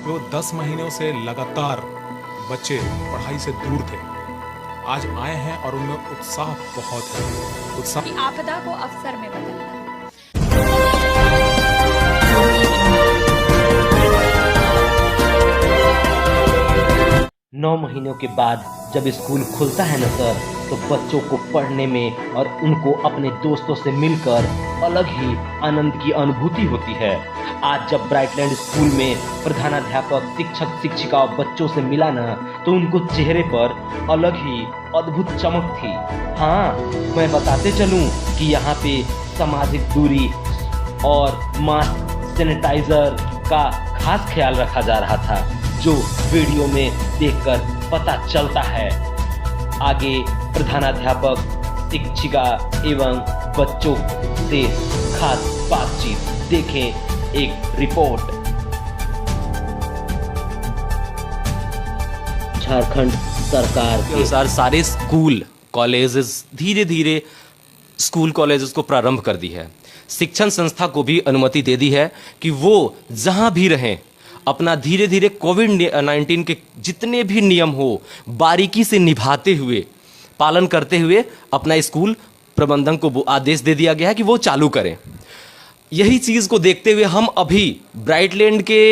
जो 10 महीनों से लगातार बच्चे पढ़ाई से दूर थे, आज आए हैं और उनमें उत्साह बहुत है। उत्साह कि आपदा को अवसर में बदलना। 9 महीनों के बाद जब स्कूल खुलता है ना सर, तो बच्चों को पढ़ने में और उनको अपने दोस्तों से मिलकर अलग ही आनंद की अनुभूति होती है। आज जब ब्राइटलैंड स्कूल में प्रधानाध्यापक, शिक्षक, शिक्षिका और बच्चों से मिला ना, तो उनको चेहरे पर अलग ही अद्भुत चमक थी। हाँ, मैं बताते चलूं कि यहाँ पे सामाजिक दूरी और मास्क, सैनिटाइजर का खास ख्याल रखा जा रहा था, जो वीडियो में देखकर पता चलता है। आगे प्रधानाध्यापक, शिक्षिका एवं बच्चों से खास बातचीत, देखें एक रिपोर्ट। झारखंड सरकार के अनुसार सारे स्कूल कॉलेजेस धीरे धीरे स्कूल कॉलेजेस को प्रारंभ कर दी है। शिक्षण संस्था को भी अनुमति दे दी है कि वो जहां भी रहें अपना धीरे धीरे कोविड-19 के जितने भी नियम हो बारीकी से निभाते हुए, पालन करते हुए अपना स्कूल प्रबंधन को आदेश दे दिया गया है कि वो चालू करें। यही चीज़ को देखते हुए हम अभी ब्राइटलैंड के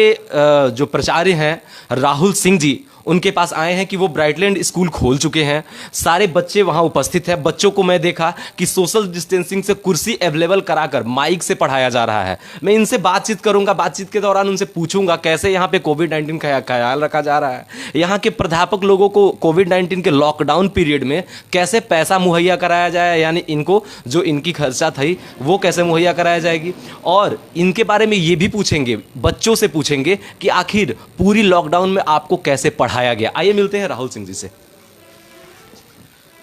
जो प्राचार्य हैं राहुल सिंह जी, उनके पास आए हैं कि वो ब्राइटलैंड स्कूल खोल चुके हैं। सारे बच्चे वहां उपस्थित हैं। बच्चों को मैं देखा कि सोशल डिस्टेंसिंग से कुर्सी अवेलेबल कराकर माइक से पढ़ाया जा रहा है। मैं इनसे बातचीत करूंगा, बातचीत के दौरान उनसे पूछूंगा कैसे यहाँ पे कोविड-19 का ख्याल रखा जा रहा है, यहाँ के प्राध्यापक लोगों को कोविड-19 के लॉकडाउन पीरियड में कैसे पैसा मुहैया कराया जाए, यानी इनको जो इनकी खर्चा थी वो कैसे मुहैया कराया जाएगी, और इनके बारे में ये भी पूछेंगे, बच्चों से पूछेंगे कि आखिर पूरी लॉकडाउन में आपको कैसे पढ़ाया गया। आइए मिलते हैं राहुल सिंह जी से।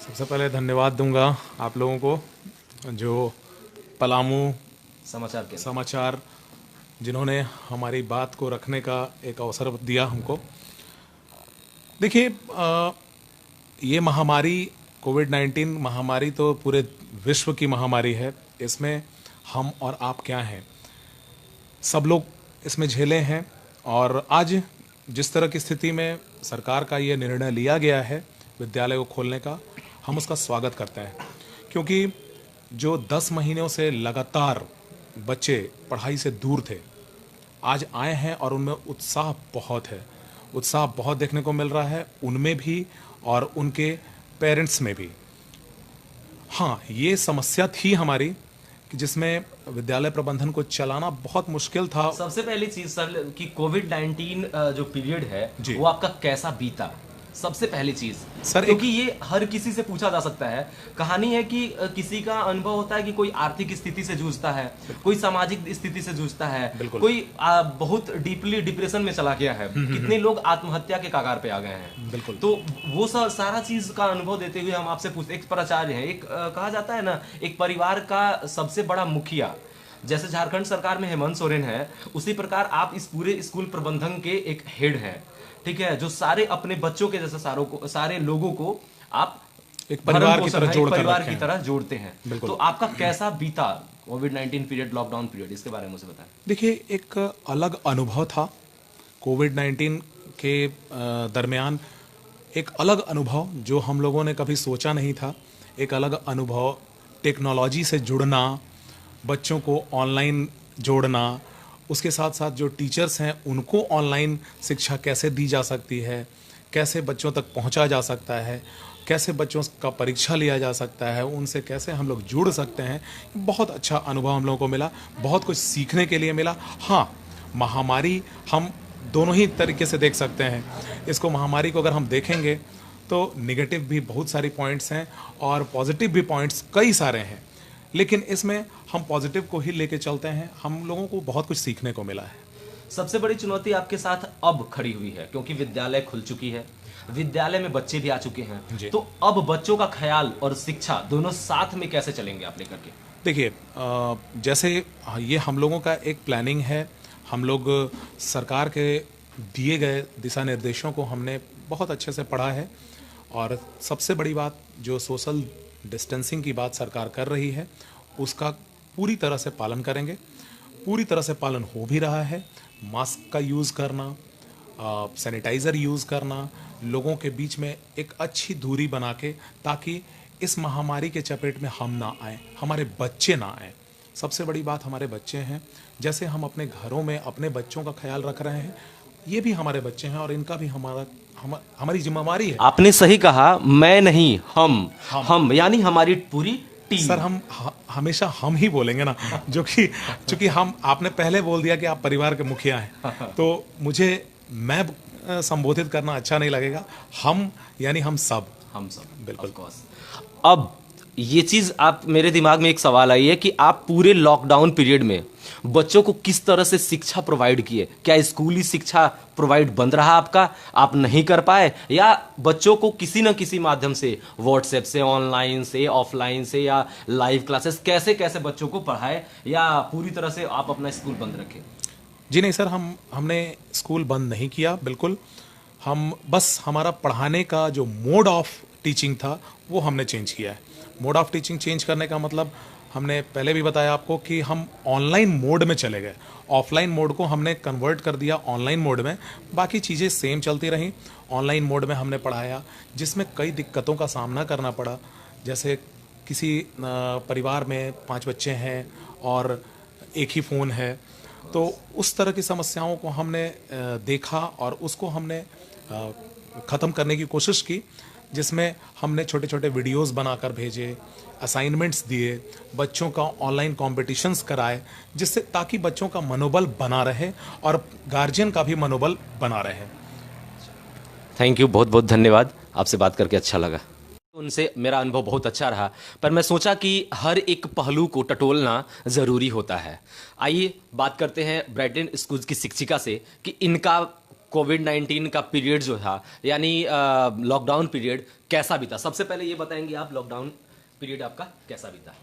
सबसे पहले धन्यवाद दूंगा आप लोगों को जो पलामू समाचार जिन्होंने हमारी बात को रखने का एक अवसर दिया हमको। देखिए, ये महामारी कोविड-19 महामारी तो पूरे विश्व की महामारी है। इसमें हम और आप क्या हैं, सब लोग इसमें झेले हैं। और आज जिस तरह की स्थिति में सरकार का ये निर्णय लिया गया है विद्यालय को खोलने का, हम उसका स्वागत करते हैं, क्योंकि जो 10 महीनों से लगातार बच्चे पढ़ाई से दूर थे, आज आए हैं और उनमें उत्साह बहुत है। उत्साह बहुत देखने को मिल रहा है, उनमें भी और उनके पेरेंट्स में भी। हाँ, ये समस्या थी हमारी कि जिसमें विद्यालय प्रबंधन को चलाना बहुत मुश्किल था। सबसे पहली चीज सर कि कोविड-19 जो पीरियड है वो आपका कैसा बीता, सबसे पहली चीज सर, क्योंकि ये हर किसी से पूछा जा सकता है। कहानी है कि किसी का अनुभव होता है कि कोई आर्थिक स्थिति से जूझता है, कोई सामाजिक स्थिति से जूझता है, कोई बहुत डीपली डिप्रेशन में चला गया है, कितने लोग आत्महत्या के कगार पे आ गए हैं। बिल्कुल। तो वो सारा चीज का अनुभव देते हुए हम आपसे पूछते, एक प्राचार्य है, एक कहा जाता है ना, एक परिवार का सबसे बड़ा मुखिया, जैसे झारखंड सरकार में हेमंत सोरेन है, उसी प्रकार आप इस पूरे स्कूल प्रबंधन के एक हेड हैं, ठीक है, जो सारे अपने बच्चों के जैसे सारे लोगों को आप एक परिवार की तरह जोड़ते हैं। तो आपका कैसा बीता कोविड-19 पीरियड, लॉकडाउन पीरियड, इसके बारे में मुझे बताएं। देखिए, एक अलग अनुभव था कोविड-19 के दरमियान, एक अलग अनुभव जो हम लोगों ने कभी सोचा नहीं था। एक अलग अनुभव, टेक्नोलॉजी से जुड़ना, बच्चों को ऑनलाइन जोड़ना, उसके साथ साथ जो टीचर्स हैं उनको ऑनलाइन शिक्षा कैसे दी जा सकती है, कैसे बच्चों तक पहुंचा जा सकता है, कैसे बच्चों का परीक्षा लिया जा सकता है, उनसे कैसे हम लोग जुड़ सकते हैं। बहुत अच्छा अनुभव हम लोगों को मिला, बहुत कुछ सीखने के लिए मिला। हाँ, महामारी हम दोनों ही तरीके से देख सकते हैं। इसको महामारी को अगर हम देखेंगे तो निगेटिव भी बहुत सारी पॉइंट्स हैं और पॉजिटिव भी पॉइंट्स कई सारे हैं, लेकिन इसमें हम पॉजिटिव को ही लेके चलते हैं। हम लोगों को बहुत कुछ सीखने को मिला है। सबसे बड़ी चुनौती आपके साथ अब खड़ी हुई है, क्योंकि विद्यालय खुल चुकी है, विद्यालय में बच्चे भी आ चुके हैं, तो अब बच्चों का ख्याल और शिक्षा दोनों साथ में कैसे चलेंगे आप लेकर के? देखिए, जैसे ये हम लोगों का एक प्लानिंग है। हम लोग सरकार के दिए गए दिशा निर्देशों को हमने बहुत अच्छे से पढ़ा है, और सबसे बड़ी बात जो सोशल डिस्टेंसिंग की बात सरकार कर रही है उसका पूरी तरह से पालन करेंगे। पूरी तरह से पालन हो भी रहा है। मास्क का यूज़ करना, सैनिटाइज़र यूज़ करना, लोगों के बीच में एक अच्छी दूरी बना के, ताकि इस महामारी के चपेट में हम ना आए, हमारे बच्चे ना आए। सबसे बड़ी बात हमारे बच्चे हैं। जैसे हम अपने घरों में अपने बच्चों का ख्याल रख रहे हैं, ये भी हमारे बच्चे हैं और इनका भी हमारी जिम्मेवारी है। आपने सही कहा, मैं नहीं, हम यानी हमारी पूरी टीम। सर हमेशा हम ही बोलेंगे ना, जो कि चूंकि हम, आपने पहले बोल दिया कि आप परिवार के मुखिया हैं, तो मुझे मैं संबोधित करना अच्छा नहीं लगेगा। हम यानी हम सब बिल्कुल। अब ये चीज आप, मेरे दिमाग में एक सवाल आई है कि आप पूरे लॉकडाउन पीरियड में बच्चों को किस तरह से शिक्षा प्रोवाइड किए? क्या स्कूली शिक्षा प्रोवाइड बंद रहा आपका, आप नहीं कर पाए, या बच्चों को किसी न किसी माध्यम से, व्हाट्सएप से, ऑनलाइन से, ऑफलाइन से, या लाइव क्लासेस, कैसे कैसे बच्चों को पढ़ाए, या पूरी तरह से आप अपना स्कूल बंद रखे? जी नहीं सर, हमने स्कूल बंद नहीं किया, बिल्कुल। हम बस, हमारा पढ़ाने का जो मोड ऑफ टीचिंग था वो हमने चेंज किया है। मोड ऑफ टीचिंग चेंज करने का मतलब, हमने पहले भी बताया आपको कि हम ऑनलाइन मोड में चले गए। ऑफलाइन मोड को हमने कन्वर्ट कर दिया ऑनलाइन मोड में, बाकी चीज़ें सेम चलती रहीं। ऑनलाइन मोड में हमने पढ़ाया, जिसमें कई दिक्कतों का सामना करना पड़ा। जैसे किसी परिवार में 5 बच्चे हैं और एक ही फ़ोन है, तो उस तरह की समस्याओं को हमने देखा और उसको हमने ख़त्म करने की कोशिश की, जिसमें हमने छोटे छोटे वीडियोस बनाकर भेजे, असाइनमेंट्स दिए, बच्चों का ऑनलाइन कॉम्पिटिशन्स कराए, जिससे ताकि बच्चों का मनोबल बना रहे और गार्जियन का भी मनोबल बना रहे। थैंक यू, बहुत बहुत धन्यवाद, आपसे बात करके अच्छा लगा। उनसे मेरा अनुभव बहुत अच्छा रहा, पर मैं सोचा कि हर एक पहलू को टटोलना ज़रूरी होता है। आइए बात करते हैं ब्राइटन स्कूल की शिक्षिका से कि इनका कोविड-19 का पीरियड जो था, यानी लॉकडाउन पीरियड कैसा बीता। सबसे पहले ये बताएंगे आप, लॉकडाउन पीरियड आपका कैसा बीता?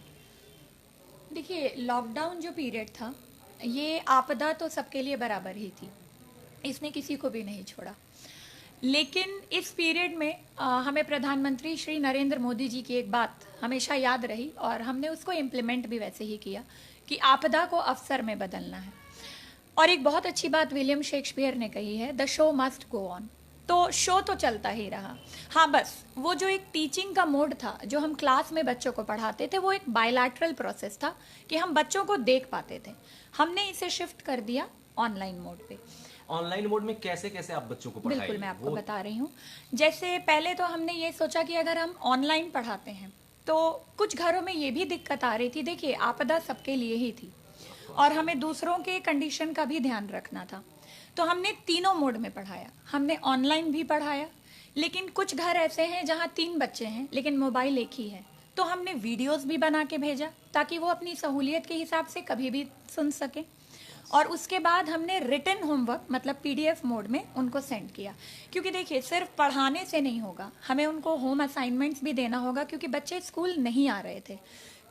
देखिए, लॉकडाउन जो पीरियड था, ये आपदा तो सबके लिए बराबर ही थी, इसने किसी को भी नहीं छोड़ा। लेकिन इस पीरियड में हमें प्रधानमंत्री श्री नरेंद्र मोदी जी की एक बात हमेशा याद रही और हमने उसको इम्प्लीमेंट भी वैसे ही किया कि आपदा को अवसर में बदलना है। और एक बहुत अच्छी बात विलियम शेक्सपियर ने कही है, the show must go on. तो शो तो चलता ही रहा। हाँ, बस वो जो एक टीचिंग का मोड था, जो हम क्लास में बच्चों को पढ़ाते थे, वो एक बायलैटरल प्रोसेस था कि हम बच्चों को देख पाते थे। हमने इसे शिफ्ट कर दिया ऑनलाइन मोड पे। ऑनलाइन मोड में कैसे कैसे आप बच्चों को पढ़ाएं? बिल्कुल, मैं आपको बता रही हूँ। जैसे पहले तो हमने ये सोचा कि अगर हम ऑनलाइन पढ़ाते हैं तो कुछ घरों में ये भी दिक्कत आ रही थी। देखिए, आपदा सबके लिए ही थी और हमें दूसरों के कंडीशन का भी ध्यान रखना था, तो हमने तीनों मोड में पढ़ाया। हमने ऑनलाइन भी पढ़ाया, लेकिन कुछ घर ऐसे हैं जहाँ 3 बच्चे हैं लेकिन मोबाइल एक ही है, तो हमने वीडियोस भी बना के भेजा ताकि वो अपनी सहूलियत के हिसाब से कभी भी सुन सकें। और उसके बाद हमने रिटन होमवर्क मतलब PDF मोड में उनको सेंड किया, क्योंकि देखिए सिर्फ पढ़ाने से नहीं होगा, हमें उनको होम असाइनमेंट्स भी देना होगा, क्योंकि बच्चे स्कूल नहीं आ रहे थे।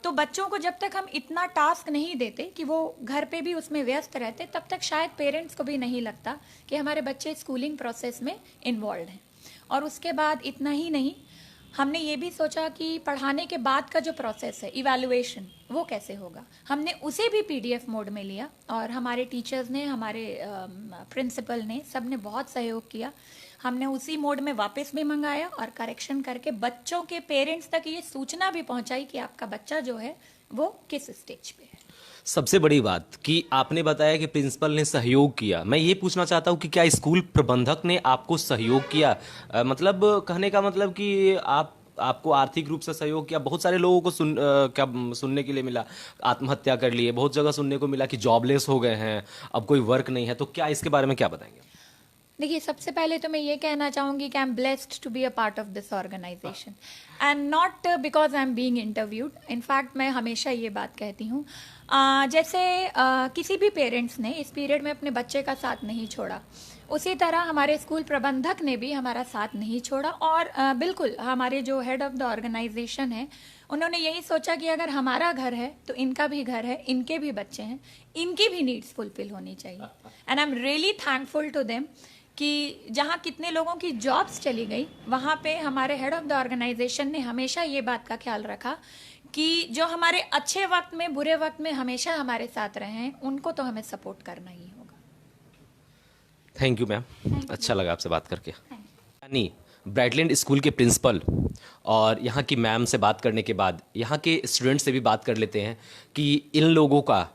तो बच्चों को जब तक हम इतना टास्क नहीं देते कि वो घर पे भी उसमें व्यस्त रहते, तब तक शायद पेरेंट्स को भी नहीं लगता कि हमारे बच्चे स्कूलिंग प्रोसेस में इन्वॉल्व हैं। और उसके बाद इतना ही नहीं, हमने ये भी सोचा कि पढ़ाने के बाद का जो प्रोसेस है, इवैल्यूएशन, वो कैसे होगा। हमने उसे भी PDF मोड में लिया और हमारे टीचर्स ने, हमारे प्रिंसिपल ने, सब ने बहुत सहयोग किया। हमने उसी मोड में वापस भी मंगाया और करेक्शन करके बच्चों के पेरेंट्स तक ये सूचना भी पहुंचाई कि आपका बच्चा जो है वो किस स्टेज पे है। सबसे बड़ी बात कि आपने बताया कि प्रिंसिपल ने सहयोग किया। मैं ये पूछना चाहता हूँ कि क्या स्कूल प्रबंधक ने आपको सहयोग किया? मतलब कहने का मतलब कि आपको आर्थिक रूप से सहयोग किया। बहुत सारे लोगों को सुनने के लिए मिला, आत्महत्या कर लिए, बहुत जगह सुनने को मिला कि जॉबलेस हो गए हैं, अब कोई वर्क नहीं है। तो क्या इसके बारे में क्या बताएंगे? देखिए, सबसे पहले तो मैं ये कहना चाहूँगी कि I am blessed to be a part of this organisation and not because I am being interviewed. In fact मैं हमेशा ये बात कहती हूँ, जैसे किसी भी पेरेंट्स ने इस पीरियड में अपने बच्चे का साथ नहीं छोड़ा, उसी तरह हमारे स्कूल प्रबंधक ने भी हमारा साथ नहीं छोड़ा। और बिल्कुल हमारे जो हेड ऑफ द ऑर्गेनाइजेशन है, उन्होंने यही सोचा कि अगर हमारा घर है तो इनका भी घर है, इनके भी बच्चे हैं, इनकी भी नीड्स फुलफिल होनी चाहिए। And I am really thankful to them कि जहाँ कितने लोगों की जॉब्स चली गई, वहाँ पे हमारे हेड ऑफ द ऑर्गेनाइजेशन ने हमेशा ये बात का ख्याल रखा कि जो हमारे अच्छे वक्त में, बुरे वक्त में हमेशा हमारे साथ रहे हैं, उनको तो हमें सपोर्ट करना ही होगा। थैंक यू मैम, अच्छा लगा आपसे बात करके। यानी ब्राइटलैंड स्कूल के प्रिंसिपल और यहाँ की मैम से बात करने के बाद यहाँ के स्टूडेंट से भी बात कर लेते हैं कि इन लोगों का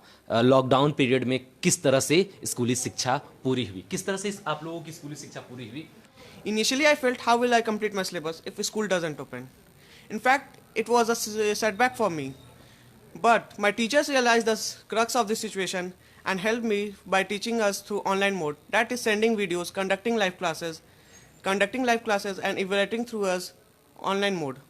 लॉकडाउन पीरियड में किस तरह से स्कूली शिक्षा पूरी हुई, किस तरह से आप लोगों की स्कूली शिक्षा पूरी हुई। Initially, I felt, how will I complete my syllabus if school doesn't open? In fact, it was a setback for me. But my teachers realized the crux of the situation and helped me by teaching us through online mode. That is sending videos, conducting live classes and evaluating through us online mode.